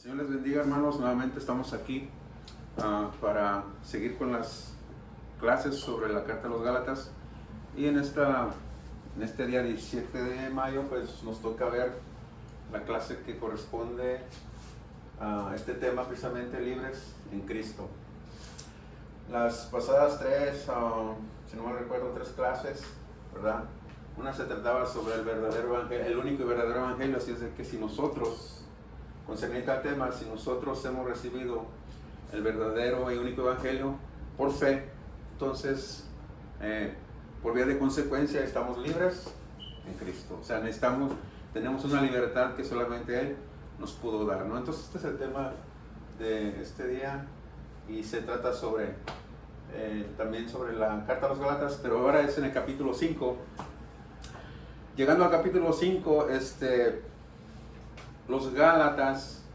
Señor les bendiga, hermanos. Nuevamente estamos aquí para seguir con las clases sobre la carta a los Gálatas. Y en este día 17 de mayo, pues nos toca ver la clase que corresponde a este tema, precisamente libres en Cristo. Las pasadas si no me recuerdo, tres clases, ¿verdad? Una se trataba sobre el verdadero evangelio, el único y verdadero evangelio, así es de que si nosotros, concerniente al tema, si nosotros hemos recibido el verdadero y único evangelio por fe, entonces, por vía de consecuencia, estamos libres en Cristo. O sea, tenemos una libertad que solamente Él nos pudo dar, ¿no? Entonces, este es el tema de este día y se trata también sobre la carta a los Gálatas, pero ahora es en el capítulo 5. Llegando al capítulo 5, los Gálatas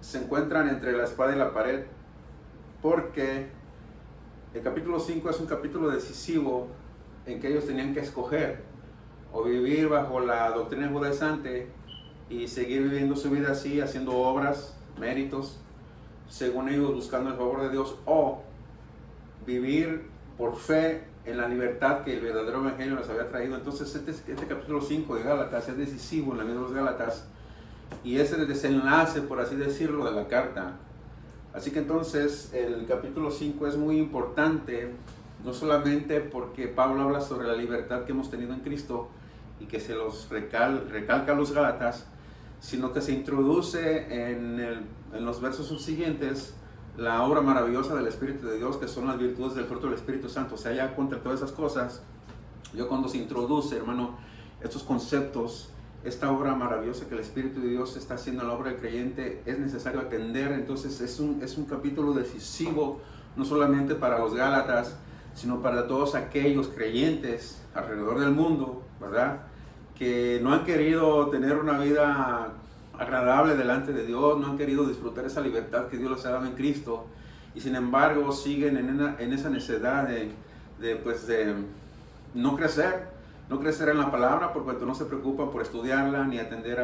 se encuentran entre la espada y la pared, porque el capítulo 5 es un capítulo decisivo en que ellos tenían que escoger o vivir bajo la doctrina judaizante y seguir viviendo su vida así, haciendo obras, méritos, según ellos buscando el favor de Dios, o vivir por fe en la libertad que el verdadero evangelio les había traído. Entonces este capítulo 5 de Gálatas es decisivo en la vida de los Gálatas y es el desenlace, por así decirlo, de la carta. Así que entonces el capítulo 5 es muy importante, no solamente porque Pablo habla sobre la libertad que hemos tenido en Cristo y que se los recalca a los Gálatas, sino que se introduce en los versos subsiguientes la obra maravillosa del Espíritu de Dios, que son las virtudes del fruto del Espíritu Santo. O sea, ya contra todas esas cosas, cuando se introduce, hermano, estos conceptos, esta obra maravillosa que el Espíritu de Dios está haciendo en la obra del creyente, es necesario atender. Entonces es un capítulo decisivo, no solamente para los Gálatas, sino para todos aquellos creyentes alrededor del mundo, ¿verdad?, que no han querido tener una vida agradable delante de Dios, no han querido disfrutar esa libertad que Dios les ha dado en Cristo, y sin embargo siguen en esa necesidad de no crecer en la palabra, por cuanto no se preocupan por estudiarla, ni atender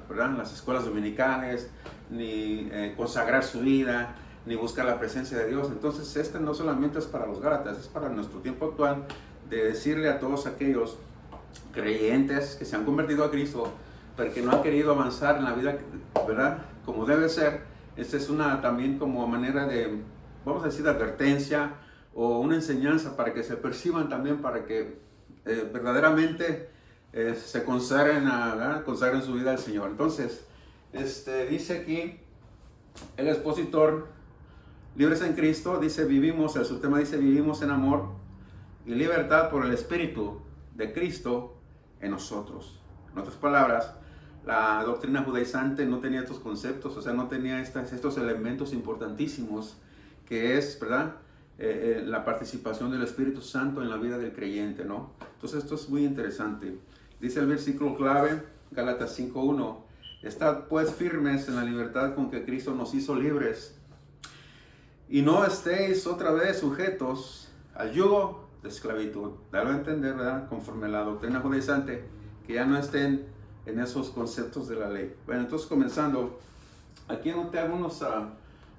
¿verdad?, las escuelas dominicales, ni consagrar su vida, ni buscar la presencia de Dios. Entonces no solamente es para los Gálatas, es para nuestro tiempo actual, de decirle a todos aquellos creyentes que se han convertido a Cristo, pero que no han querido avanzar en la vida, ¿verdad?, como debe ser. Esta es también como manera de, vamos a decir, de advertencia o una enseñanza para que se perciban también, para que verdaderamente se consagren su vida al Señor. Entonces, dice aquí el expositor, libres en Cristo, dice vivimos, el subtema dice vivimos en amor y libertad por el Espíritu de Cristo en nosotros. En otras palabras, la doctrina judaizante no tenía estos conceptos, o sea, no tenía estos elementos importantísimos que es, ¿verdad?, la participación del Espíritu Santo en la vida del creyente, ¿no? Entonces esto es muy interesante. Dice el versículo clave, Gálatas 5:1, estad pues firmes en la libertad con que Cristo nos hizo libres, y no estéis otra vez sujetos al yugo de esclavitud. Dalo a entender, ¿verdad?, conforme a la doctrina judaizante, que ya no estén en esos conceptos de la ley. Bueno, entonces comenzando, aquí anoté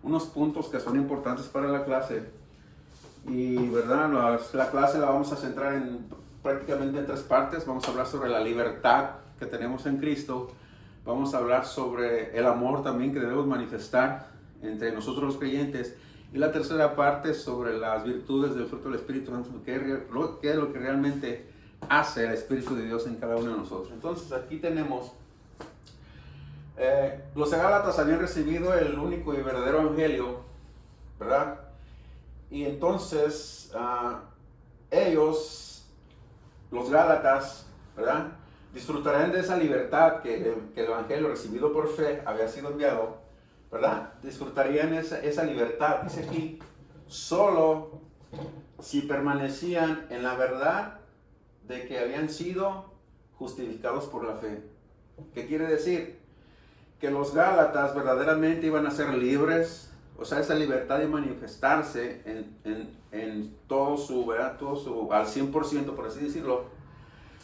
unos puntos que son importantes para la clase. Y verdad, la clase la vamos a centrar prácticamente en tres partes. Vamos a hablar sobre la libertad que tenemos en Cristo. Vamos a hablar sobre el amor también que debemos manifestar entre nosotros los creyentes. Y la tercera parte sobre las virtudes del fruto del Espíritu Santo, qué es lo que realmente hace el Espíritu de Dios en cada uno de nosotros. Entonces aquí tenemos, los Gálatas habían recibido el único y verdadero evangelio, ¿verdad? Y entonces ellos, los Gálatas, ¿verdad?, disfrutarán de esa libertad que el evangelio recibido por fe había sido enviado, ¿verdad? Disfrutarían esa libertad, dice aquí, solo si permanecían en la verdad de que habían sido justificados por la fe. ¿Qué quiere decir? Que los Gálatas verdaderamente iban a ser libres, o sea, esa libertad de manifestarse en todo su, ¿verdad?, al 100%, por así decirlo,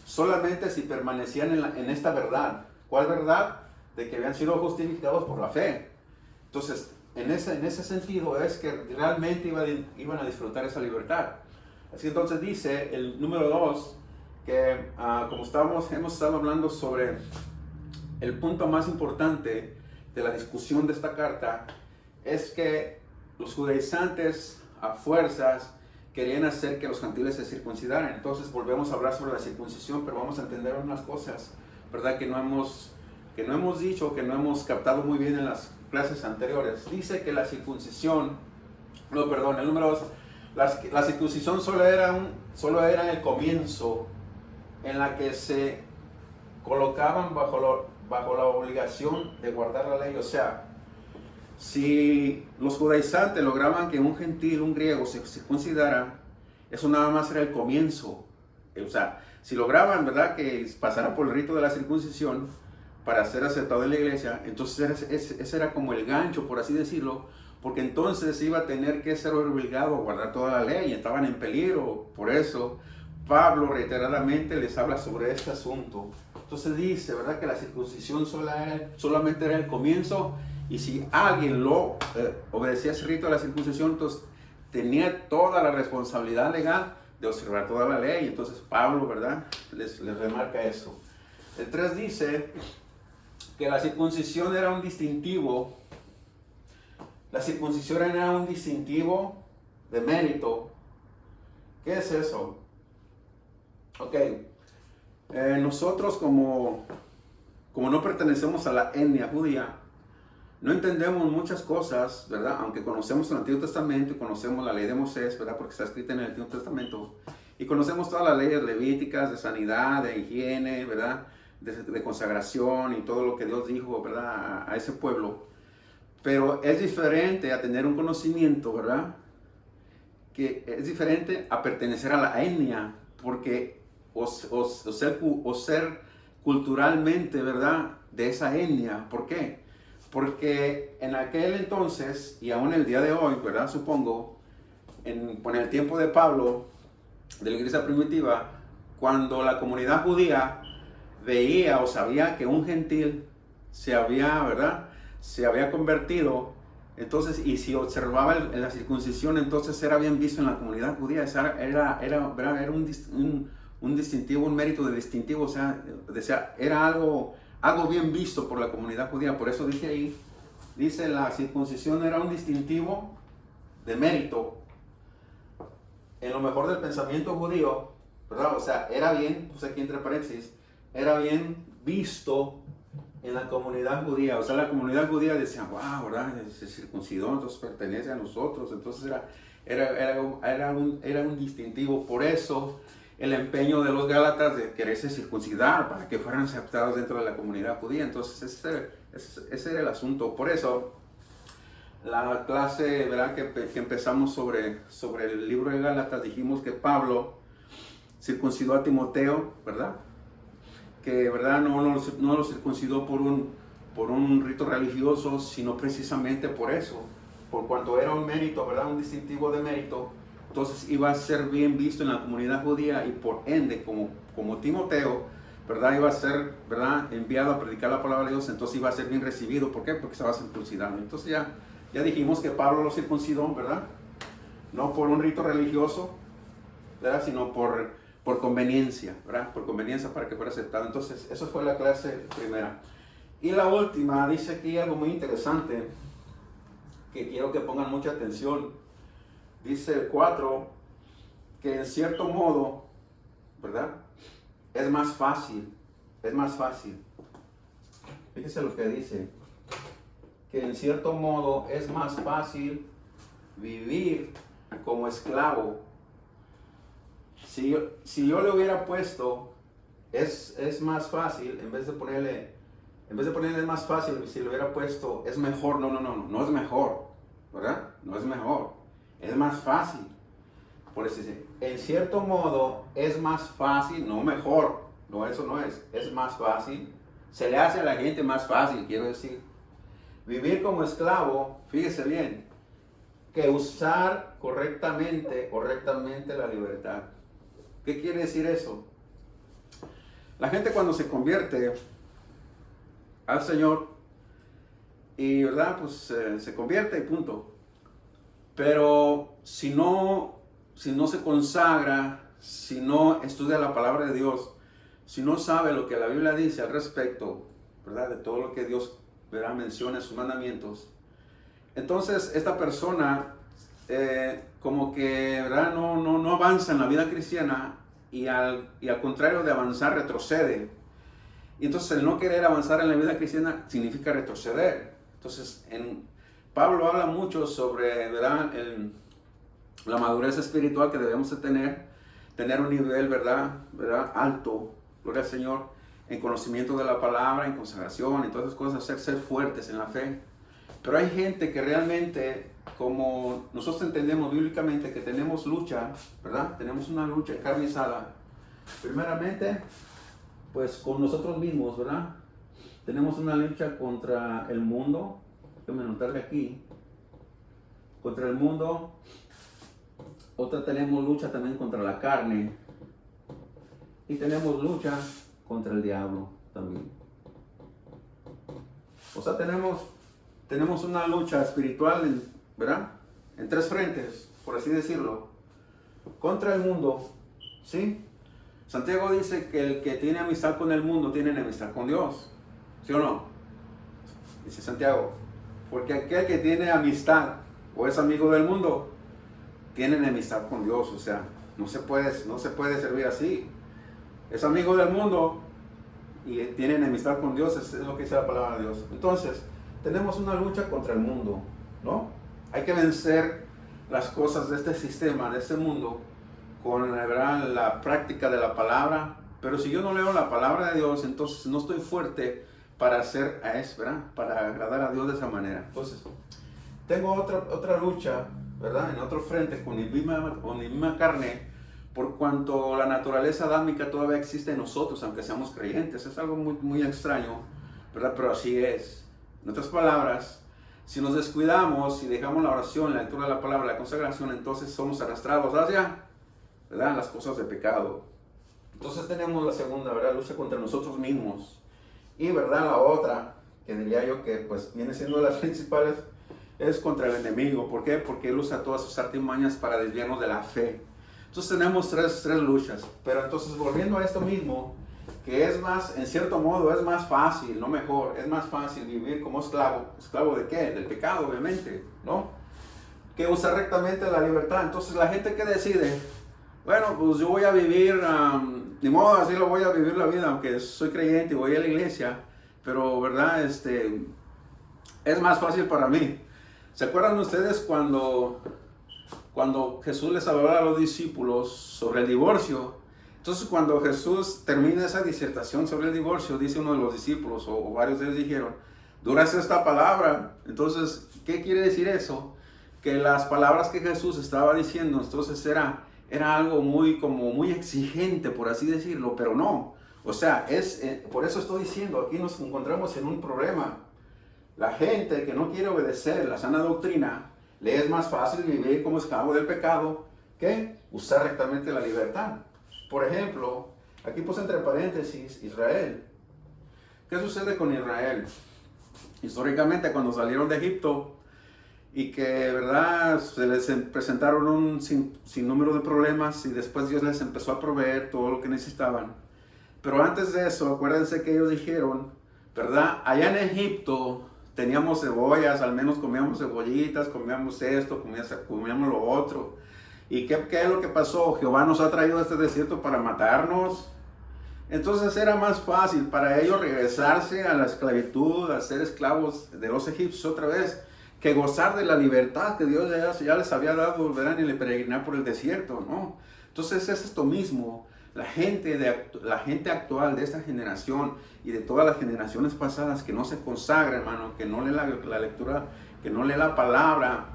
solamente si permanecían en esta verdad. ¿Cuál verdad? de que habían sido justificados por la fe. Entonces, en ese sentido es que realmente iban a disfrutar esa libertad. Así que entonces dice el número 2, que como hemos estado hablando sobre el punto más importante de la discusión de esta carta, es que los judaizantes a fuerzas querían hacer que los gentiles se circuncidaran. Entonces volvemos a hablar sobre la circuncisión, pero vamos a entender unas cosas, ¿verdad? Que no hemos dicho, que no hemos captado muy bien en las clases anteriores. Dice que la circuncisión, el número 2, la circuncisión solo era el comienzo en la que se colocaban bajo la obligación de guardar la ley. O sea, si los judaizantes lograban que un gentil, un griego, se circuncidara, eso nada más era el comienzo. O sea, si lograban, ¿verdad?, que pasara por el rito de la circuncisión para ser aceptado en la iglesia, entonces ese era como el gancho, por así decirlo, porque entonces iba a tener que ser obligado a guardar toda la ley, estaban en peligro. Por eso Pablo reiteradamente les habla sobre este asunto. Entonces dice, ¿verdad?, que la circuncisión solamente era el comienzo, y si alguien obedecía ese rito de la circuncisión, entonces tenía toda la responsabilidad legal de observar toda la ley. Entonces Pablo, ¿verdad?, les remarca eso. El 3 dice que la circuncisión era un distintivo. La circuncisión era un distintivo de mérito. ¿Qué es eso? Ok, nosotros como no pertenecemos a la etnia judía, no entendemos muchas cosas, ¿verdad? Aunque conocemos el Antiguo Testamento y conocemos la ley de Moisés, ¿verdad?, porque está escrita en el Antiguo Testamento, y conocemos todas las leyes levíticas de sanidad, de higiene, ¿verdad?, de consagración y todo lo que Dios dijo, ¿verdad?, a ese pueblo. Pero es diferente a tener un conocimiento, ¿verdad?, que es diferente a pertenecer a la etnia, porque o ser culturalmente, ¿verdad?, de esa etnia. ¿Por qué? Porque en aquel entonces, y aún el día de hoy, ¿verdad?, supongo, en el tiempo de Pablo, de la iglesia primitiva, cuando la comunidad judía veía o sabía que un gentil se había convertido, entonces, y si observaba la circuncisión, entonces era bien visto en la comunidad judía. Era un distintivo, un mérito de distintivo, o sea, era algo bien visto por la comunidad judía. Por eso dice la circuncisión era un distintivo de mérito en lo mejor del pensamiento judío, ¿verdad? O sea, era bien, pues aquí entre paréntesis, era bien visto en la comunidad judía. O sea, la comunidad judía decía, wow, ¿verdad?, se circuncidó, entonces pertenece a nosotros. Entonces era un distintivo. Por eso el empeño de los gálatas de quererse circuncidar para que fueran aceptados dentro de la comunidad judía. Entonces ese era el asunto. Por eso la clase, ¿verdad?, que empezamos sobre el libro de Gálatas, dijimos que Pablo circuncidó a Timoteo, ¿verdad?, que, ¿verdad?, no lo circuncidó por un rito religioso, sino precisamente por eso, por cuanto era un mérito, ¿verdad?, un distintivo de mérito. Entonces iba a ser bien visto en la comunidad judía, y por ende, como Timoteo, ¿verdad?, iba a ser, ¿verdad?, enviado a predicar la palabra de Dios. Entonces iba a ser bien recibido. ¿Por qué? Porque estaba circuncidado. Entonces ya dijimos que Pablo lo circuncidó, ¿verdad?, no por un rito religioso, ¿verdad?, sino por conveniencia, ¿verdad?, por conveniencia, para que fuera aceptado. Entonces eso fue la clase primera. Y la última, dice aquí algo muy interesante que quiero que pongan mucha atención. Dice el 4, que en cierto modo, ¿verdad?, es más fácil. Fíjese lo que dice, que en cierto modo es más fácil vivir como esclavo. Si yo le hubiera puesto, es más fácil, en vez de ponerle es más fácil, si le hubiera puesto, es mejor. No es mejor, ¿verdad? No es mejor, es más fácil. Por eso dice, en cierto modo es más fácil, no mejor, no, eso no es más fácil. Se le hace a la gente más fácil, quiero decir, vivir como esclavo, fíjese bien, que usar correctamente la libertad. ¿Qué quiere decir eso? La gente cuando se convierte al Señor y, ¿verdad? Pues se convierte y punto. Pero si no se consagra, si no estudia la palabra de Dios, si no sabe lo que la Biblia dice al respecto, ¿verdad? De todo lo que Dios, ¿verdad?, menciona en sus mandamientos, entonces esta persona como que, ¿verdad?, no avanza en la vida cristiana y al contrario de avanzar retrocede. Y entonces el no querer avanzar en la vida cristiana significa retroceder. Entonces Pablo habla mucho sobre, ¿verdad?, la madurez espiritual que debemos de tener un nivel, ¿verdad?, alto, gloria al Señor, en conocimiento de la palabra, en consagración, en todas esas cosas, ser fuertes en la fe. Pero hay gente que realmente, como nosotros entendemos bíblicamente que tenemos lucha, ¿verdad? Tenemos una lucha encarnizada. Primeramente, pues con nosotros mismos, ¿verdad? Tenemos una lucha contra el mundo. Déjenme anotarle aquí. Contra el mundo. Otra tenemos lucha también contra la carne. Y tenemos lucha contra el diablo también. O sea, tenemos una lucha espiritual, ¿verdad? En tres frentes, por así decirlo. Contra el mundo, ¿sí? Santiago dice que el que tiene amistad con el mundo tiene enemistad con Dios. ¿Sí o no? Dice Santiago. Porque aquel que tiene amistad o es amigo del mundo, tiene enemistad con Dios. O sea, no se puede servir así. Es amigo del mundo y tiene enemistad con Dios, es lo que dice la palabra de Dios. Entonces, tenemos una lucha contra el mundo, ¿no? Hay que vencer las cosas de este sistema, de este mundo, con la práctica de la palabra. Pero si yo no leo la palabra de Dios, entonces no estoy fuerte para hacer a eso, ¿verdad? Para agradar a Dios de esa manera. Entonces, tengo otra lucha, ¿verdad? En otro frente, con mi misma carne, por cuanto la naturaleza adámica todavía existe en nosotros, aunque seamos creyentes. Es algo muy, muy extraño, ¿verdad? Pero así es. En otras palabras, si nos descuidamos y dejamos la oración, la lectura de la palabra, la consagración, entonces somos arrastrados hacia, ¿verdad?, las cosas de pecado. Entonces tenemos la segunda, ¿verdad?, lucha contra nosotros mismos. Y, ¿verdad?, la otra, que diría yo que pues viene siendo las principales, es contra el enemigo. ¿Por qué? Porque él usa todas sus artimañas para desviarnos de la fe. Entonces tenemos tres luchas. Pero entonces, volviendo a esto mismo, que es más, en cierto modo, es más fácil, no mejor, es más fácil vivir como esclavo. ¿Esclavo de qué? Del pecado, obviamente, ¿no? Que usar rectamente la libertad. Entonces la gente que decide, bueno, pues yo voy a vivir, ni modo, así lo voy a vivir la vida, aunque soy creyente y voy a la iglesia, pero, ¿verdad? Es más fácil para mí. ¿Se acuerdan ustedes cuando Jesús les hablaba a los discípulos sobre el divorcio? Entonces, cuando Jesús termina esa disertación sobre el divorcio, dice uno de los discípulos, o varios de ellos dijeron, dura es esta palabra. Entonces, ¿qué quiere decir eso? Que las palabras que Jesús estaba diciendo, entonces era algo muy exigente, por así decirlo, pero no. O sea, por eso estoy diciendo, aquí nos encontramos en un problema. La gente que no quiere obedecer la sana doctrina, le es más fácil vivir como esclavo del pecado que usar rectamente la libertad. Por ejemplo, aquí puse entre paréntesis Israel. ¿Qué sucede con Israel? Históricamente, cuando salieron de Egipto y que, ¿verdad?, se les presentaron un sinnúmero de problemas y después Dios les empezó a proveer todo lo que necesitaban. Pero antes de eso, acuérdense que ellos dijeron, ¿verdad?, allá en Egipto teníamos cebollas, al menos comíamos cebollitas, comíamos esto, comíamos lo otro. ¿Y qué es lo que pasó? Jehová nos ha traído a este desierto para matarnos. Entonces era más fácil para ellos regresarse a la esclavitud, a ser esclavos de los egipcios otra vez, que gozar de la libertad que Dios ya les había dado, ¿verdad?, en el peregrinar por el desierto, ¿no? Entonces es esto mismo. La gente actual de esta generación y de todas las generaciones pasadas que no se consagra, hermano, que no lee la lectura, que no lee la palabra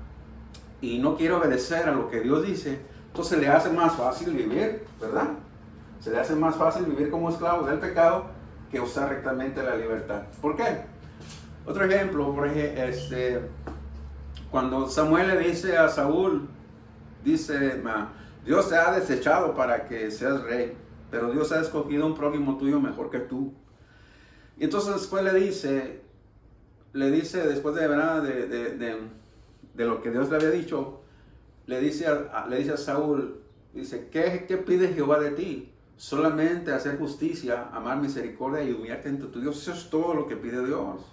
y no quiere obedecer a lo que Dios dice, entonces le hace más fácil vivir, ¿verdad? Se le hace más fácil vivir como esclavo del pecado que usar rectamente la libertad. ¿Por qué? Otro ejemplo, cuando Samuel le dice a Saúl, dice, Dios te ha desechado para que seas rey, pero Dios ha escogido un prójimo tuyo mejor que tú. Y entonces después le dice después de, ¿verdad? De lo que Dios le había dicho, le dice a Saúl, dice, ¿qué pide Jehová de ti? Solamente hacer justicia, amar misericordia y humillarte ante tu Dios. Eso es todo lo que pide Dios.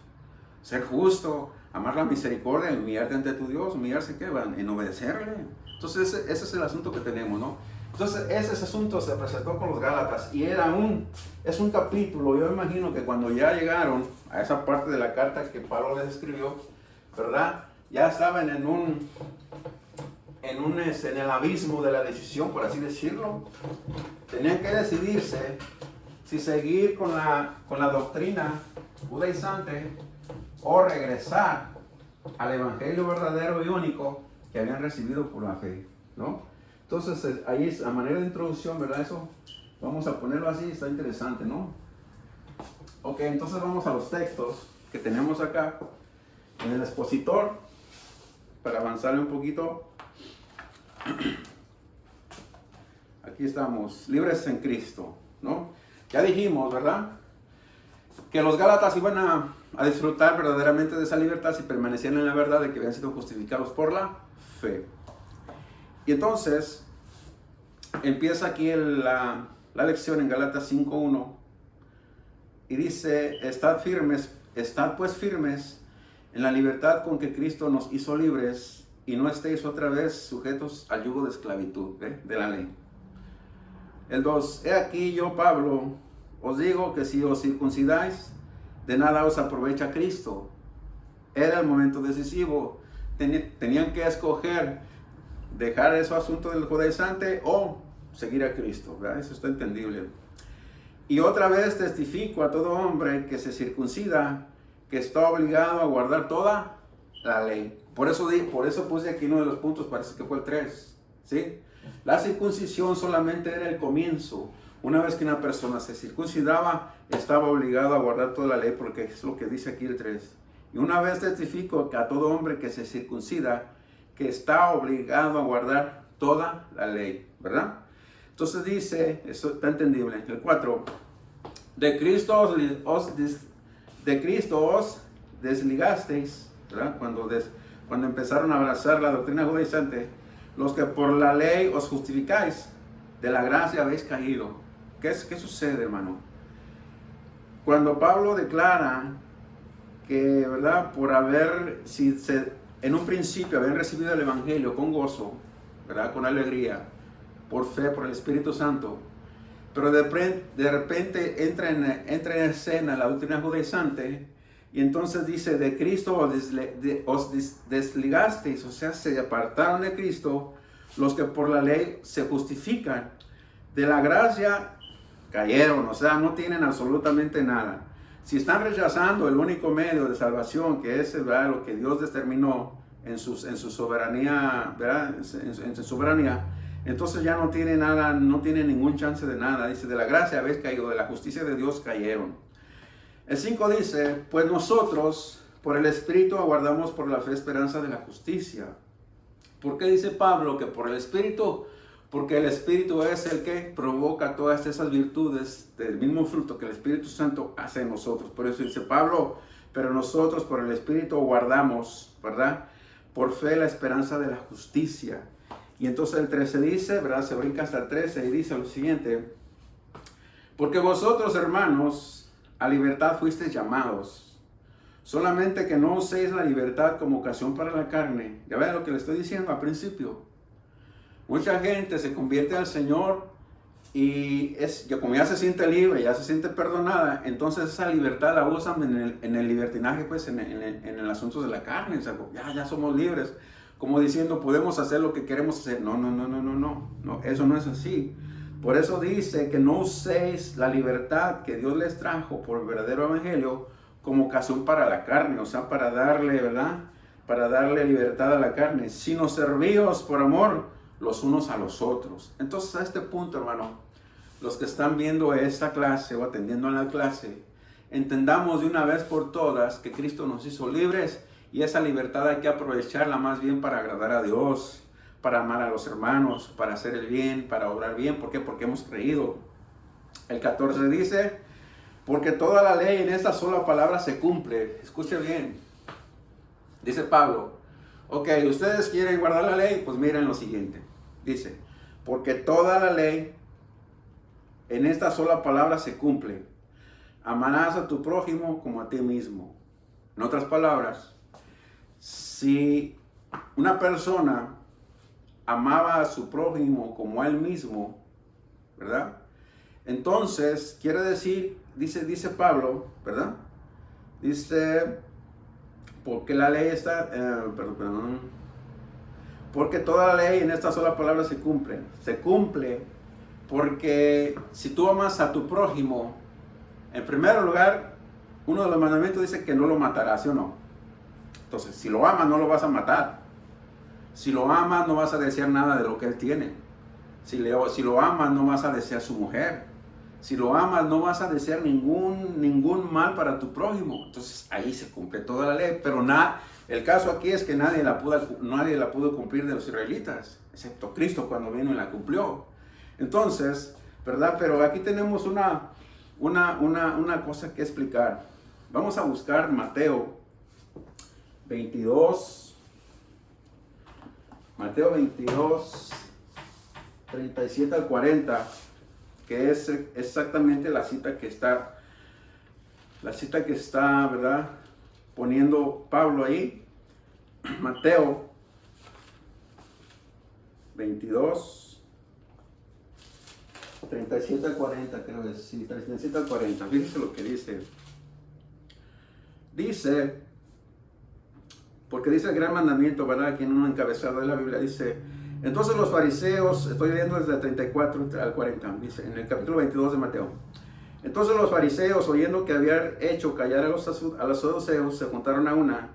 Ser justo, amar la misericordia y humillarte ante tu Dios. ¿Humillarse qué? En obedecerle. Entonces ese es el asunto que tenemos, ¿no? Entonces ese asunto se presentó con los Gálatas y es un capítulo. Yo imagino que cuando ya llegaron a esa parte de la carta que Pablo les escribió, ¿verdad? Ya estaban en el abismo de la decisión, por así decirlo. Tenían que decidirse si seguir con la doctrina judaizante o regresar al evangelio verdadero y único que habían recibido por la fe, ¿no? Entonces ahí es a manera de introducción, ¿verdad? Eso vamos a ponerlo así, está interesante, ¿no? Ok, entonces vamos a los textos que tenemos acá en el expositor para avanzarle un poquito. Aquí estamos, libres en Cristo, ¿no? Ya dijimos, ¿verdad? Que los Gálatas iban a disfrutar verdaderamente de esa libertad si permanecían en la verdad de que habían sido justificados por la fe. Y entonces empieza aquí la lección en Gálatas 5:1 y dice, estad pues firmes en la libertad con que Cristo nos hizo libres y no estéis otra vez sujetos al yugo de esclavitud, de la ley. El 2, he aquí yo, Pablo, os digo que si os circuncidáis, de nada os aprovecha Cristo. Era el momento decisivo. Tenían que escoger dejar ese asunto del judaizante o seguir a Cristo, ¿verdad? Eso está entendible. Y otra vez testifico a todo hombre que se circuncida, que está obligado a guardar toda la ley. Por eso puse aquí uno de los puntos, parece que fue el 3, ¿sí? La circuncisión solamente era el comienzo. Una vez que una persona se circuncidaba, estaba obligado a guardar toda la ley, porque es lo que dice aquí el 3. Y una vez testifico que a todo hombre que se circuncida, que está obligado a guardar toda la ley, ¿verdad? Entonces dice, eso está entendible. El 4, de Cristo os desligasteis, ¿verdad? Cuando empezaron a abrazar la doctrina judaizante, los que por la ley os justificáis, de la gracia habéis caído. ¿Qué sucede, hermano? Cuando Pablo declara que, ¿verdad? En un principio habían recibido el evangelio con gozo, ¿verdad? Con alegría, por fe, por el Espíritu Santo, pero de repente entra en escena la doctrina judaizante y entonces dice, de Cristo os desligasteis, o sea, se apartaron de Cristo los que por la ley se justifican, de la gracia cayeron, o sea, no tienen absolutamente nada. Si están rechazando el único medio de salvación, que es, ¿verdad?, lo que Dios determinó en su soberanía, ¿verdad?, en su soberanía, entonces ya no tiene nada, no tiene ningún chance de nada. Dice, de la gracia habéis caído, de la justicia de Dios cayeron. El 5 dice, pues nosotros por el Espíritu aguardamos por la fe esperanza de la justicia. ¿Por qué dice Pablo que por el Espíritu? Porque el Espíritu es el que provoca todas esas virtudes del mismo fruto que el Espíritu Santo hace en nosotros. Por eso dice Pablo, pero nosotros por el Espíritu guardamos, ¿verdad?, por fe la esperanza de la justicia. Y entonces el 13 dice, ¿verdad?, se brinca hasta el 13 y dice lo siguiente, porque vosotros, hermanos, a libertad fuisteis llamados, solamente que no uséis la libertad como ocasión para la carne. Ya ven lo que le estoy diciendo al principio. Mucha gente se convierte al Señor y como ya se siente libre, ya se siente perdonada, entonces esa libertad la usan en el libertinaje, pues en el asunto de la carne. O sea, ya somos libres, como diciendo, podemos hacer lo que queremos hacer. No, eso no es así. Por eso dice que no uséis la libertad que Dios les trajo por el verdadero evangelio como ocasión para la carne, o sea, para darle, ¿verdad?, para darle libertad a la carne, sino servíos por amor los unos a los otros. Entonces, a este punto, hermano, los que están viendo esta clase o atendiendo a la clase, entendamos de una vez por todas que Cristo nos hizo libres y esa libertad hay que aprovecharla más bien para agradar a Dios, para amar a los hermanos, para hacer el bien, para obrar bien. ¿Por qué? Porque hemos creído. El 14 dice, Porque toda la ley en esta sola palabra se cumple. Escuche bien. Dice Pablo, ok, ustedes quieren guardar la ley, pues miren lo siguiente. Dice, porque toda la ley en esta sola palabra se cumple. Amarás a tu prójimo como a ti mismo. En otras palabras, si una persona amaba a su prójimo como a él mismo, ¿verdad? Entonces, quiere decir, dice Pablo, ¿verdad? Dice, porque la ley está, porque toda la ley en esta sola palabra se cumple. Se cumple porque si tú amas a tu prójimo, en primer lugar, uno de los mandamientos dice que no lo matarás, ¿sí o no? Entonces, si lo amas, no lo vas a matar. Si lo amas, no vas a desear nada de lo que él tiene. Si lo amas, no vas a desear su mujer. Si lo amas, no vas a desear ningún mal para tu prójimo. Entonces, ahí se cumple toda la ley. Pero el caso aquí es que nadie la pudo cumplir de los israelitas, excepto Cristo cuando vino y la cumplió. Entonces, ¿verdad? Pero aquí tenemos una cosa que explicar. Vamos a buscar Mateo 22. Mateo 22, 37 al 40, que es exactamente la cita que está, ¿verdad?, poniendo Pablo ahí. Mateo 22, 37 al 40, creo que sí, 37 al 40. Fíjense lo que dice. Dice, porque dice el gran mandamiento, ¿verdad? Aquí en un encabezado de la Biblia dice, entonces los fariseos, estoy leyendo desde el 34 al 40, dice, en el capítulo 22 de Mateo. Entonces los fariseos, oyendo que habían hecho callar a los saduceos, se juntaron a una,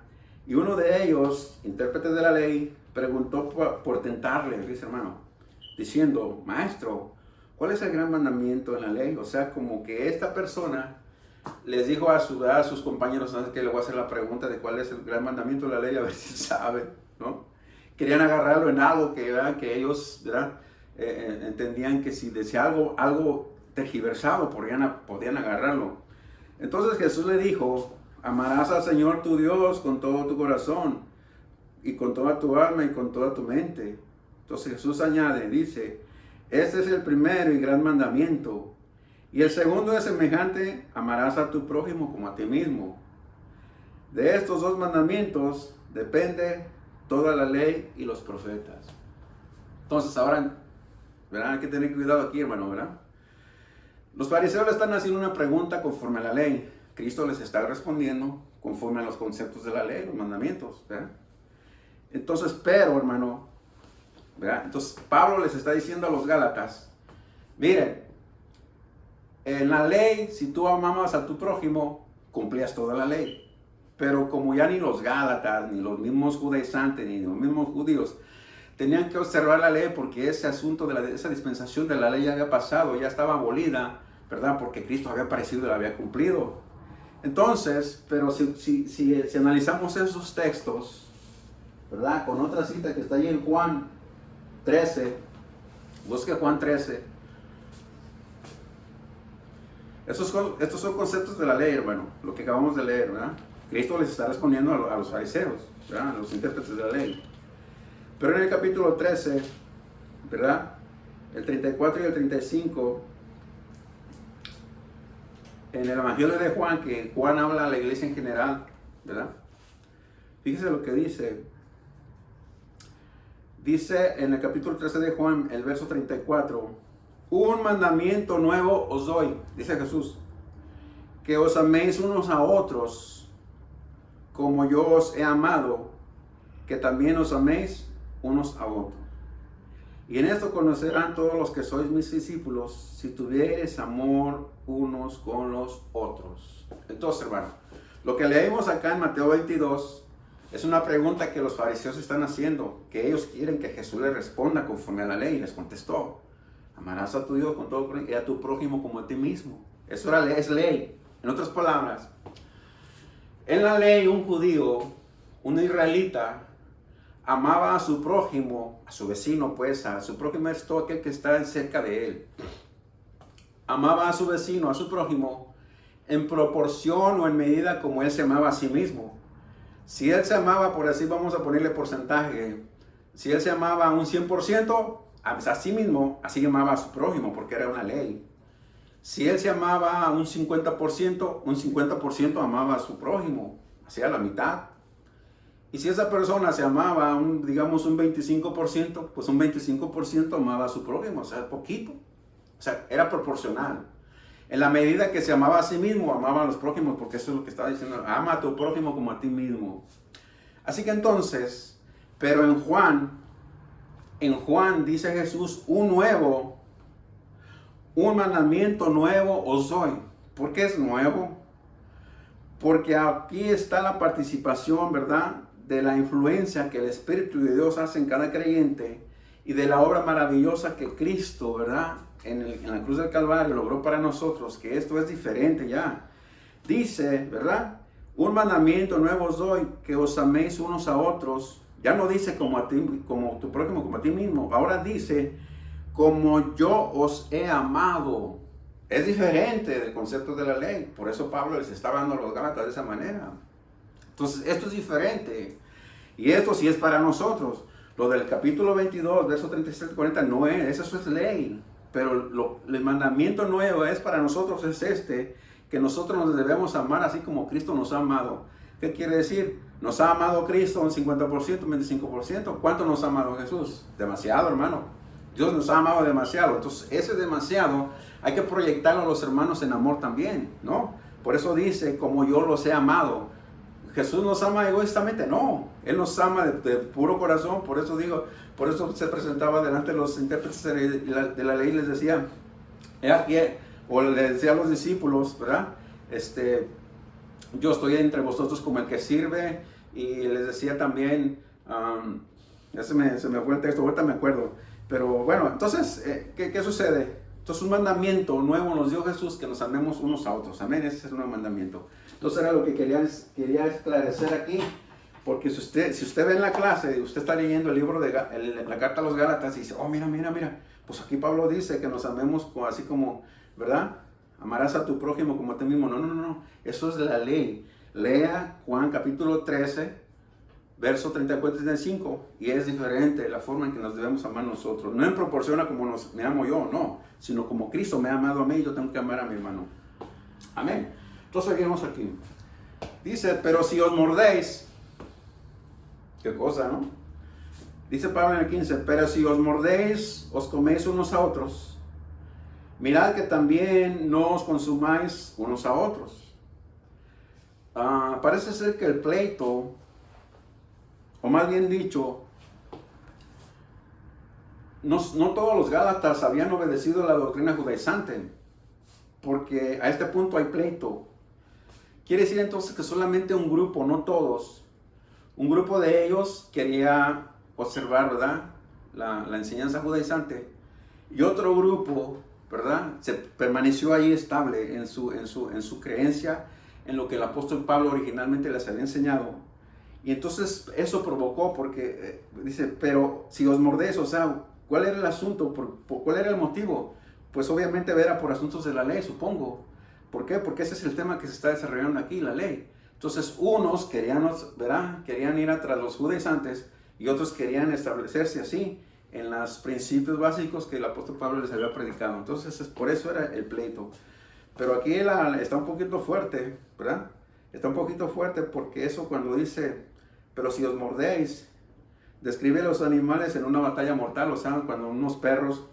y uno de ellos, intérprete de la ley, preguntó por tentarle, dice hermano, diciendo, maestro, ¿cuál es el gran mandamiento en la ley? O sea, como que esta persona les dijo a sus compañeros, ¿sabes qué? Le voy a hacer la pregunta de cuál es el gran mandamiento de la ley, a ver si saben, ¿no? Querían agarrarlo en algo que ellos, ¿verdad? Entendían que si decía algo tergiversado, podían agarrarlo. Entonces Jesús le dijo, amarás al Señor tu Dios con todo tu corazón, y con toda tu alma, y con toda tu mente. Entonces Jesús añade, dice, este es el primero y gran mandamiento. Y el segundo es semejante, amarás a tu prójimo como a ti mismo. De estos dos mandamientos depende toda la ley y los profetas. Entonces ahora, ¿verdad? Hay que tener cuidado aquí, hermano, ¿verdad? Los fariseos le están haciendo una pregunta conforme a la ley. Cristo les está respondiendo conforme a los conceptos de la ley, los mandamientos, ¿verdad? Entonces, pero, hermano, ¿verdad? Entonces Pablo les está diciendo a los Gálatas, miren, en la ley, si tú amabas a tu prójimo, cumplías toda la ley. Pero como ya ni los Gálatas, ni los mismos judaizantes, ni los mismos judíos tenían que observar la ley porque ese asunto de esa dispensación de la ley ya había pasado, ya estaba abolida, ¿verdad? Porque Cristo había aparecido y la había cumplido. Entonces, pero si analizamos esos textos, ¿verdad? Con otra cita que está ahí en Juan 13, busque Juan 13. Estos son conceptos de la ley, hermano, lo que acabamos de leer, ¿verdad? Cristo les está respondiendo a los fariseos, ¿verdad? A los intérpretes de la ley. Pero en el capítulo 13, ¿verdad? El 34 y el 35, en el Evangelio de Juan, que Juan habla a la iglesia en general, ¿verdad? Fíjese lo que dice. Dice en el capítulo 13 de Juan, el verso 34, un mandamiento nuevo os doy, dice Jesús, que os améis unos a otros, como yo os he amado, que también os améis unos a otros. Y en esto conocerán todos los que sois mis discípulos, si tuviereis amor unos con los otros. Entonces, hermano, lo que leímos acá en Mateo 22 es una pregunta que los fariseos están haciendo, que ellos quieren que Jesús les responda conforme a la ley, y les contestó. Amarás a tu Dios con todo y a tu prójimo como a ti mismo. Eso es ley. En otras palabras, en la ley un judío, un israelita, amaba a su prójimo, a su vecino, pues, a su prójimo es todo aquel que está cerca de él. Amaba a su vecino, a su prójimo, en proporción o en medida como Él se amaba a sí mismo. Si Él se amaba, por así vamos a ponerle porcentaje, si Él se amaba un 100%, a sí mismo, así amaba a su prójimo, porque era una ley. Si Él se amaba un 50% amaba a su prójimo, hacía la mitad. Y si esa persona se amaba, digamos un 25%, pues un 25% amaba a su prójimo, o sea, poquito. O sea, era proporcional. En la medida que se amaba a sí mismo, amaba a los prójimos, porque eso es lo que estaba diciendo, ama a tu prójimo como a ti mismo. Así que entonces, pero en Juan dice Jesús, un mandamiento nuevo os doy. ¿Por qué es nuevo? Porque aquí está la participación, ¿verdad?, de la influencia que el Espíritu de Dios hace en cada creyente y de la obra maravillosa que Cristo, ¿verdad?, en la cruz del Calvario logró para nosotros, que esto es diferente ya. Dice, ¿verdad?, un mandamiento nuevo os doy, que os améis unos a otros. Ya no dice como a ti, como tu prójimo, como a ti mismo. Ahora dice, como yo os he amado. Es diferente del concepto de la ley. Por eso Pablo les estaba dando a los Gálatas de esa manera. Entonces, esto es diferente. Y esto sí es para nosotros. Lo del capítulo 22, verso 37 y 40, no es. Eso es ley. Pero el mandamiento nuevo es para nosotros, es que nosotros nos debemos amar así como Cristo nos ha amado. ¿Qué quiere decir? Nos ha amado Cristo un 50%, un 25%. ¿Cuánto nos ha amado Jesús? Demasiado, hermano. Dios nos ha amado demasiado. Entonces, ese demasiado hay que proyectarlo a los hermanos en amor también, ¿no? Por eso dice, como yo los he amado. ¿Jesús nos ama egoístamente? No. Él nos ama de puro corazón. Por eso digo, por eso se presentaba delante de los intérpretes de la ley y les decía, o les decía a los discípulos, ¿verdad? Yo estoy entre vosotros como el que sirve. Y les decía también, ya se me fue el texto, ahorita me acuerdo. Pero bueno, entonces, ¿qué sucede? Entonces un mandamiento nuevo nos dio Jesús, que nos amemos unos a otros. Amén, ese es un nuevo mandamiento. Entonces era lo que quería esclarecer aquí. Porque si usted ve en la clase, usted está leyendo el libro de la carta a los Gálatas y dice, oh, mira, pues aquí Pablo dice que nos amemos así como, ¿verdad? Amarás a tu prójimo como a ti mismo. No, eso es la ley. Lea Juan capítulo 13, verso 34 y 35, y es diferente la forma en que nos debemos amar nosotros. No en proporción a como me amo yo, no, sino como Cristo me ha amado a mí, yo tengo que amar a mi hermano. Amén. Entonces seguimos aquí. Dice, pero si os mordéis, qué cosa, ¿no? Dice Pablo en el 15, pero si os mordéis, os coméis unos a otros. Mirad que también no os consumáis unos a otros. Parece ser que el pleito, o más bien dicho, no todos los Gálatas habían obedecido la doctrina judaizante, porque a este punto hay pleito. Quiere decir entonces que solamente un grupo, no todos, un grupo de ellos quería observar, ¿verdad?, la enseñanza judaizante, y otro grupo, ¿verdad?, se permaneció ahí estable en su creencia, en lo que el apóstol Pablo originalmente les había enseñado. Y entonces eso provocó, porque dice, pero si os mordéis, o sea, ¿cuál era el asunto? ¿Cuál era el motivo? Pues obviamente era por asuntos de la ley, supongo. ¿Por qué? Porque ese es el tema que se está desarrollando aquí, la ley. Entonces unos querían, ¿verdad?, querían ir atrás los judaizantes, y otros querían establecerse así en los principios básicos que el apóstol Pablo les había predicado. Entonces por eso era el pleito. Pero aquí está un poquito fuerte, ¿verdad? Está un poquito fuerte porque eso cuando dice, pero si os mordéis, describe los animales en una batalla mortal. O sea, cuando unos perros,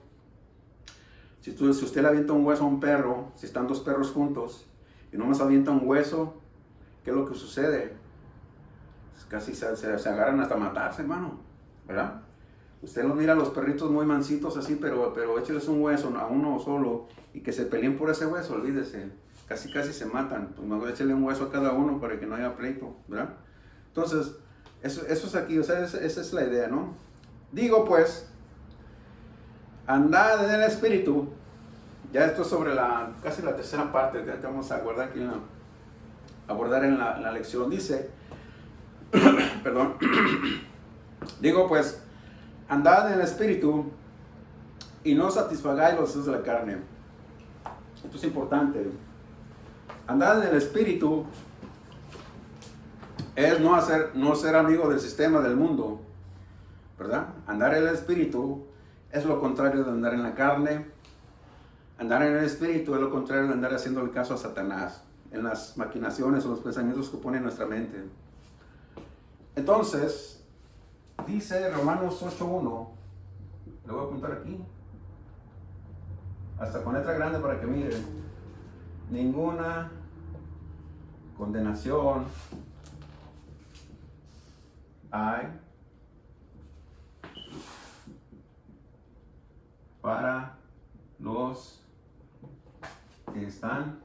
si usted le avienta un hueso a un perro, si están dos perros juntos, y nomás avienta un hueso, ¿qué es lo que sucede? Casi se agarran hasta matarse, hermano, ¿verdad? Usted los mira a los perritos muy mansitos así, pero écheles un hueso a uno solo y que se peleen por ese hueso, olvídese. Casi se matan. Pues mejor échele un hueso a cada uno para que no haya pleito, ¿verdad? Entonces, eso es aquí, o sea, esa es la idea, ¿no? Digo pues, andad en el Espíritu. Ya esto es sobre casi la tercera parte que vamos a abordar aquí en la lección. Dice, perdón, digo pues, andad en el Espíritu y no satisfagáis los deseos de la carne. Esto es importante. Andar en el Espíritu es no ser amigo del sistema del mundo, ¿verdad? Andar en el Espíritu es lo contrario de andar en la carne. Andar en el Espíritu es lo contrario de andar haciendo el caso a Satanás, en las maquinaciones o los pensamientos que pone en nuestra mente. Entonces, dice Romanos 8:1, le voy a apuntar aquí, hasta con letra grande para que miren: ninguna condenación hay para los que están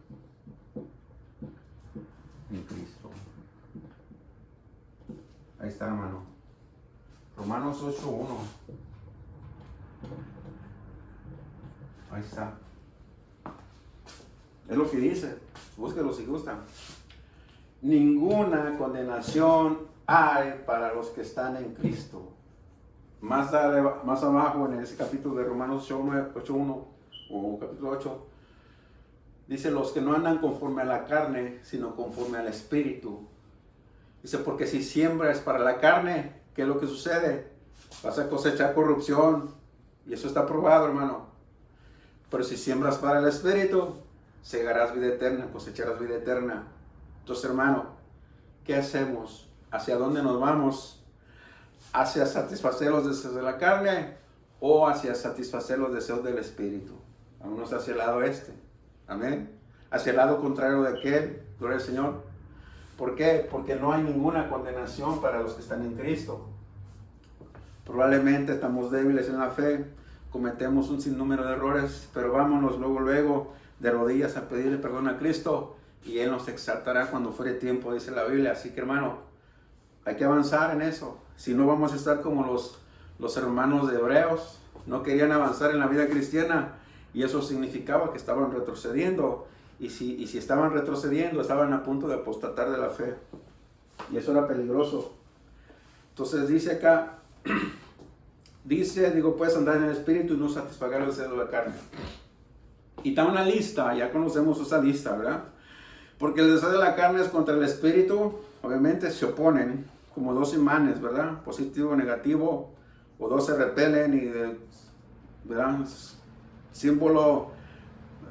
en Cristo. Ahí está, hermano. Romanos 8:1. Ahí está. Es lo que dice. Búsquelo si gusta. Ninguna condenación hay para los que están en Cristo. Más abajo en ese capítulo de Romanos 8:1 o capítulo 8, dice: los que no andan conforme a la carne, sino conforme al Espíritu. Dice: porque si siembras para la carne, ¿qué es lo que sucede? Vas a cosechar corrupción. Y eso está probado, hermano. Pero si siembras para el Espíritu, segarás vida eterna, cosecharás vida eterna. Entonces, hermano, ¿qué hacemos? ¿Hacia dónde nos vamos? ¿Hacia satisfacer los deseos de la carne o hacia satisfacer los deseos del Espíritu? Vámonos hacia el lado este. Amén. Hacia el lado contrario de aquel. Gloria al Señor. ¿Por qué? Porque no hay ninguna condenación para los que están en Cristo. Probablemente estamos débiles en la fe, cometemos un sinnúmero de errores, pero vámonos luego de rodillas a pedirle perdón a Cristo y Él nos exaltará cuando fuere tiempo, dice la Biblia. Así que, hermano, hay que avanzar en eso. Si no, vamos a estar como los hermanos de Hebreos. No querían avanzar en la vida cristiana y eso significaba que estaban retrocediendo. Y si estaban retrocediendo, estaban a punto de apostatar de la fe. Y eso era peligroso. Entonces dice acá, puedes andar en el Espíritu y no satisfacer los deseos de la carne. Y está una lista, ya conocemos esa lista, ¿verdad? Porque el deseo de la carne es contra el Espíritu. Obviamente se oponen como dos imanes, ¿verdad? Positivo, negativo, o dos se repelen ¿verdad? Símbolo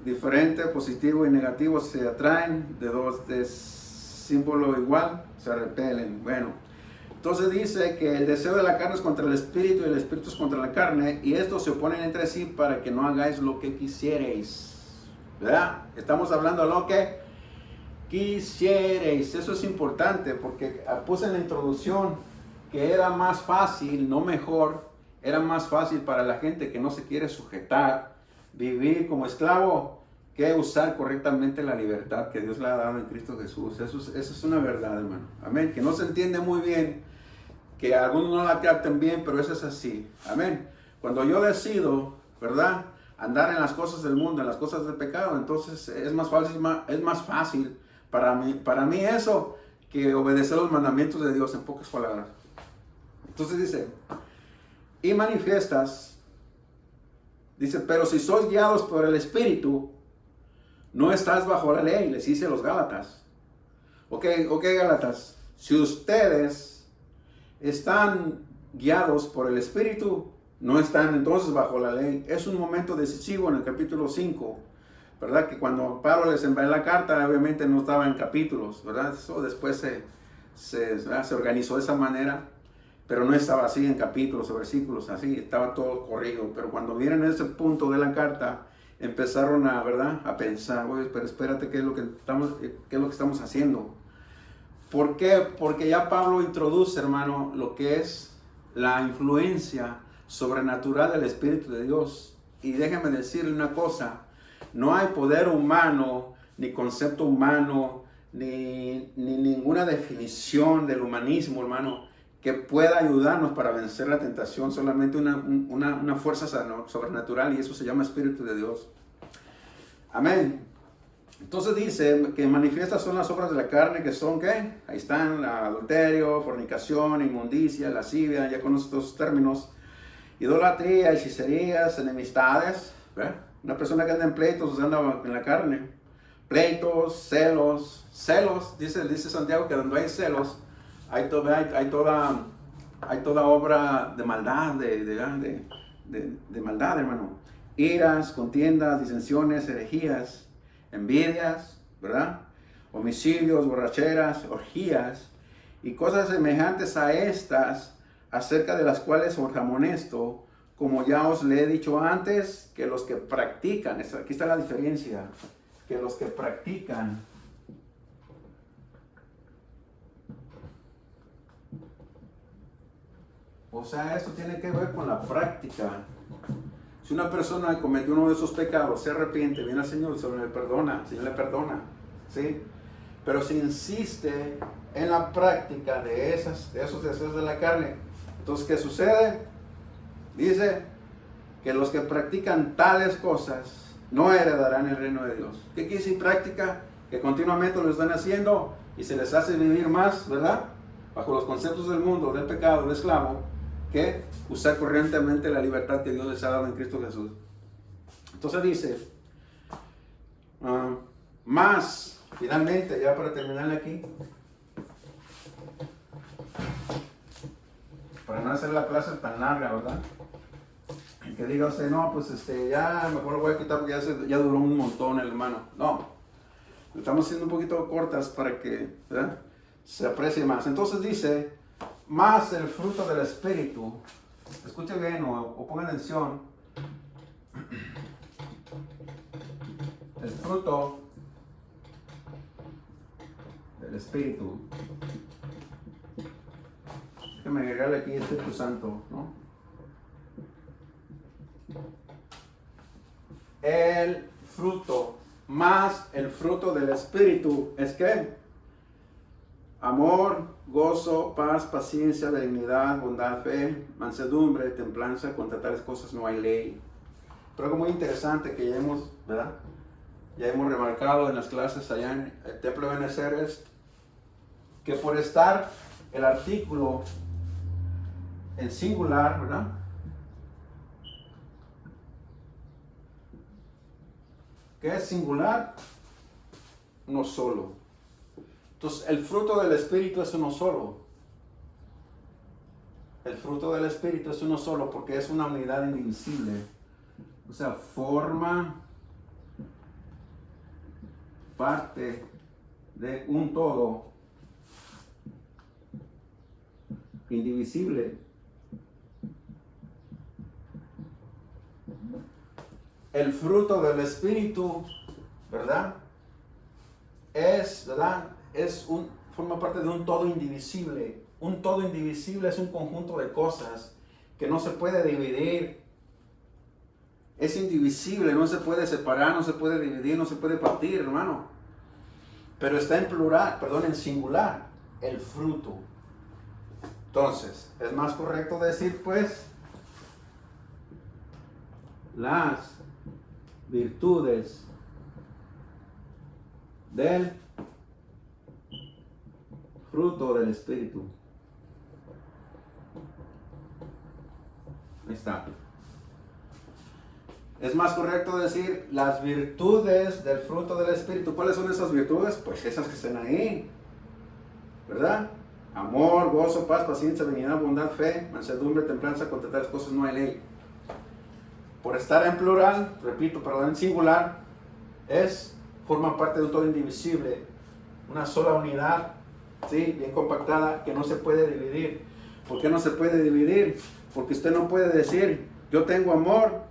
diferente, positivo y negativo se atraen, de símbolo igual se repelen. Bueno, entonces dice que el deseo de la carne es contra el Espíritu y el Espíritu es contra la carne, y estos se oponen entre sí para que no hagáis lo que quisierais, ¿verdad? Estamos hablando de lo que quisierais. Eso es importante porque puse en la introducción que era más fácil, no mejor, era más fácil para la gente que no se quiere sujetar, vivir como esclavo, que usar correctamente la libertad que Dios le ha dado en Cristo Jesús. Eso es una verdad, hermano. Amén. Que no se entiende muy bien, que algunos no la captan bien, pero eso es así. Amén. Cuando yo decido, ¿verdad?, andar en las cosas del mundo, en las cosas del pecado, entonces es más fácil para mí eso que obedecer los mandamientos de Dios, en pocas palabras. Entonces dice, y manifiestas, dice, pero si sois guiados por el Espíritu, no estás bajo la ley, les dice a los Gálatas. Ok, Gálatas, si ustedes están guiados por el Espíritu, no están entonces bajo la ley. Es un momento decisivo en el capítulo 5, ¿verdad? Que cuando Pablo les envió la carta, obviamente no estaba en capítulos, ¿verdad? Eso después se organizó de esa manera, pero no estaba así en capítulos o versículos, así, estaba todo corrido. Pero cuando vieron ese punto de la carta, empezaron ¿verdad?, a pensar, oye, pero espérate, ¿qué es lo que estamos haciendo? ¿Por qué? Porque ya Pablo introduce, hermano, lo que es la influencia sobrenatural del Espíritu de Dios. Y déjeme decirle una cosa, no hay poder humano, ni concepto humano, ni ninguna definición del humanismo, hermano, que pueda ayudarnos para vencer la tentación. Solamente una fuerza sobrenatural, y eso se llama Espíritu de Dios. Amén. Entonces dice que manifiestas son las obras de la carne, que son, ¿qué? Ahí están: adulterio, fornicación, inmundicia, lascivia, ya conocen estos términos, idolatría, hechicerías, enemistades, ¿verdad? Una persona que anda en pleitos anda en la carne, pleitos, celos, dice Santiago que donde hay celos, hay toda obra de maldad, de maldad, hermano. Iras, contiendas, disensiones, herejías, envidias, ¿verdad? Homicidios, borracheras, orgías y cosas semejantes a estas, acerca de las cuales os amonesto, como ya os le he dicho antes, que los que practican, aquí está la diferencia, que los que practican o sea, esto tiene que ver con la práctica. Si una persona cometió uno de esos pecados, se arrepiente, viene al Señor, el Señor le perdona, ¿sí? Pero si insiste en la práctica de esos deseos de la carne, entonces, ¿qué sucede? Dice que los que practican tales cosas no heredarán el reino de Dios. ¿Qué quiere decir práctica? Que continuamente lo están haciendo y se les hace vivir más, ¿verdad? Bajo los conceptos del mundo, del pecado, del esclavo, que usar corrientemente la libertad que Dios les ha dado en Cristo Jesús. Entonces dice, más, finalmente, ya para terminar aquí, para no hacer la clase tan larga, ¿verdad? Y que diga usted, no, pues ya mejor lo voy a quitar porque ya duró un montón el hermano. No, lo estamos haciendo un poquito cortas para que, ¿verdad?, se aprecie más. Entonces dice, más el fruto del Espíritu. Escuchen bien o pongan atención. El fruto del Espíritu. Déjenme agregarle aquí el Espíritu Santo, ¿no? El fruto, más el fruto del Espíritu, ¿es qué? Amor, gozo, paz, paciencia, benignidad, bondad, fe, mansedumbre, templanza. Contra tales cosas no hay ley. Pero algo muy interesante que ya hemos, ¿verdad?, ya hemos remarcado en las clases allá en el Templo de Benecer es que por estar el artículo en singular, ¿verdad?, ¿qué es singular? Uno solo. Entonces, el fruto del Espíritu es uno solo. El fruto del Espíritu es uno solo porque es una unidad indivisible. O sea, forma parte de un todo indivisible. El fruto del Espíritu, ¿verdad?, forma parte de un todo indivisible. Un todo indivisible es un conjunto de cosas que no se puede dividir. Es indivisible, no se puede separar, no se puede dividir, no se puede partir, hermano. Pero está en plural, en singular, el fruto. Entonces, es más correcto decir, pues, las virtudes del fruto del Espíritu. Ahí está. Es más correcto decir las virtudes del fruto del Espíritu. ¿Cuáles son esas virtudes? Pues esas que están ahí, ¿verdad? Amor, gozo, paz, paciencia, benignidad, bondad, fe, mansedumbre, templanza. Contra tales cosas no hay ley. Por estar en plural, repito, en singular, forma parte de un todo indivisible, una sola unidad, ¿sí?, bien compactada, que no se puede dividir. ¿Por qué no se puede dividir? Porque usted no puede decir, yo tengo amor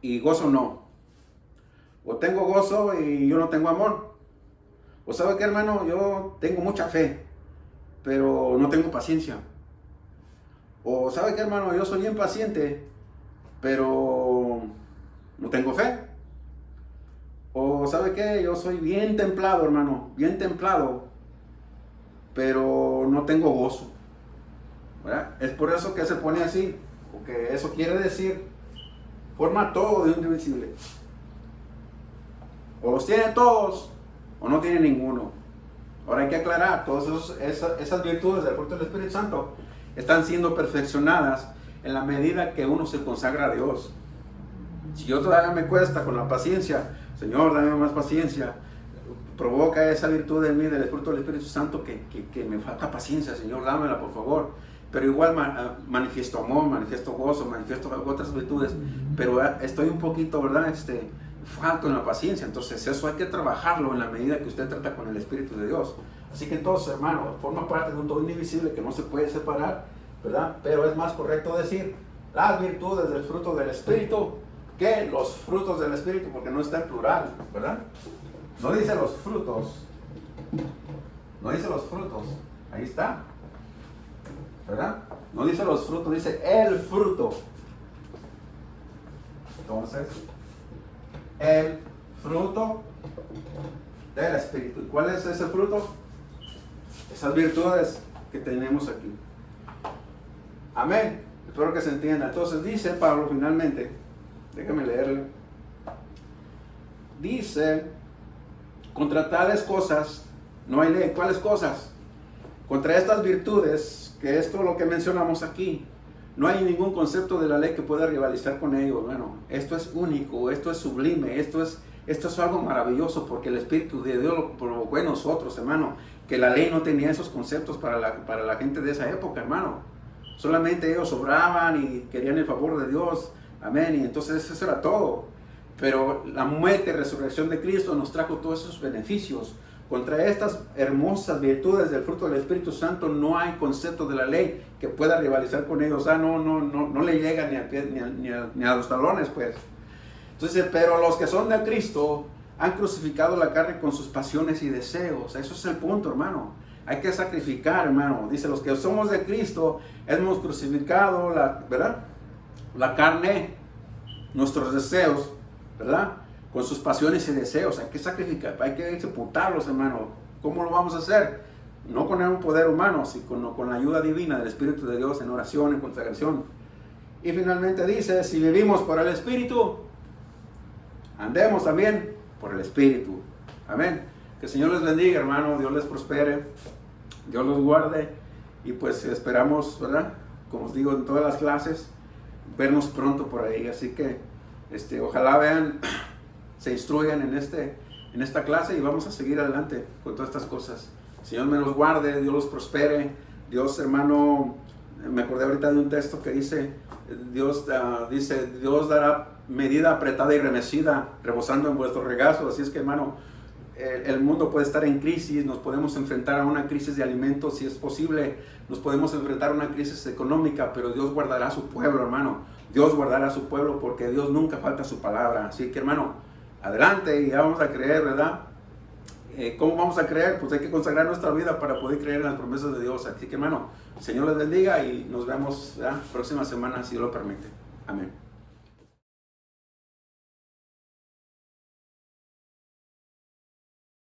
y gozo no. O tengo gozo y yo no tengo amor. O sabe qué, hermano, yo tengo mucha fe, pero no tengo paciencia. O sabe qué, hermano, yo soy bien paciente, pero no tengo fe. O sabe qué, yo soy bien templado, hermano, bien templado, pero no tengo gozo, ¿verdad? Es por eso que se pone así, porque eso quiere decir, forma todo de un indivisible. O los tiene todos, o no tiene ninguno. Ahora hay que aclarar, todas esas virtudes del fruto del Espíritu Santo están siendo perfeccionadas en la medida que uno se consagra a Dios. Si yo todavía me cuesta con la paciencia, Señor, dame más paciencia. provoca esa virtud en mí, del fruto del Espíritu Santo, que me falta paciencia, Señor, dámela, por favor. Pero igual manifiesto amor, manifiesto gozo, manifiesto otras virtudes, pero estoy un poquito, ¿verdad? Falto en la paciencia. Entonces eso hay que trabajarlo en la medida que usted trata con el Espíritu de Dios. Así que entonces, hermano, forma parte de un todo indivisible que no se puede separar, ¿verdad? Pero es más correcto decir las virtudes del fruto del Espíritu que los frutos del Espíritu, porque no está en plural, ¿verdad? No dice los frutos, no dice los frutos, ahí está, ¿verdad? No dice los frutos, dice el fruto. Entonces, el fruto del Espíritu. ¿Y cuál es ese fruto? Esas virtudes que tenemos aquí. Amén. Espero que se entienda. Entonces dice Pablo finalmente, déjame leerlo. Dice, contra tales cosas no hay ley. ¿Cuáles cosas? Contra estas virtudes, que esto es lo que mencionamos aquí, no hay ningún concepto de la ley que pueda rivalizar con ello, hermano. Esto es único, esto es sublime, esto es algo maravilloso, porque el Espíritu de Dios lo provocó en nosotros, hermano. Que la ley no tenía esos conceptos para la gente de esa época, hermano. Solamente ellos obraban y querían el favor de Dios. Amén. Y entonces eso era todo. Pero la muerte y resurrección de Cristo nos trajo todos esos beneficios. Contra estas hermosas virtudes del fruto del Espíritu Santo no hay concepto de la ley que pueda rivalizar con ellos. O sea, no le llega ni al pie, ni a los talones, pues. Entonces, pero los que son de Cristo han crucificado la carne con sus pasiones y deseos. Eso es el punto, hermano. Hay que sacrificar, hermano. Dice, los que somos de Cristo hemos crucificado ¿verdad? La carne, nuestros deseos, ¿verdad? Con sus pasiones y deseos. Hay que sacrificar, hay que sepultarlos, hermano. ¿Cómo lo vamos a hacer? No con un poder humano, sino con la ayuda divina del Espíritu de Dios, en oración, en consagración. Y finalmente dice, si vivimos por el Espíritu, andemos también por el Espíritu. Amén. Que el Señor les bendiga, hermano. Dios les prospere. Dios los guarde. Y pues esperamos, ¿verdad? Como os digo en todas las clases, vernos pronto por ahí. Así que ojalá vean, se instruyan en esta clase y vamos a seguir adelante con todas estas cosas. El Señor me los guarde, Dios los prospere. Dios, hermano, me acordé ahorita de un texto que dice, Dios dará medida apretada y remecida, rebosando en vuestro regazo. Así es que, hermano, el mundo puede estar en crisis, nos podemos enfrentar a una crisis de alimentos si es posible, nos podemos enfrentar a una crisis económica, pero Dios guardará a su pueblo, hermano. Dios guardará a su pueblo porque Dios nunca falta su palabra. Así que, hermano, adelante y vamos a creer, ¿verdad? ¿Cómo vamos a creer? Pues hay que consagrar nuestra vida para poder creer en las promesas de Dios. Así que, hermano, el Señor les bendiga y nos vemos la próxima semana, si Dios lo permite. Amén.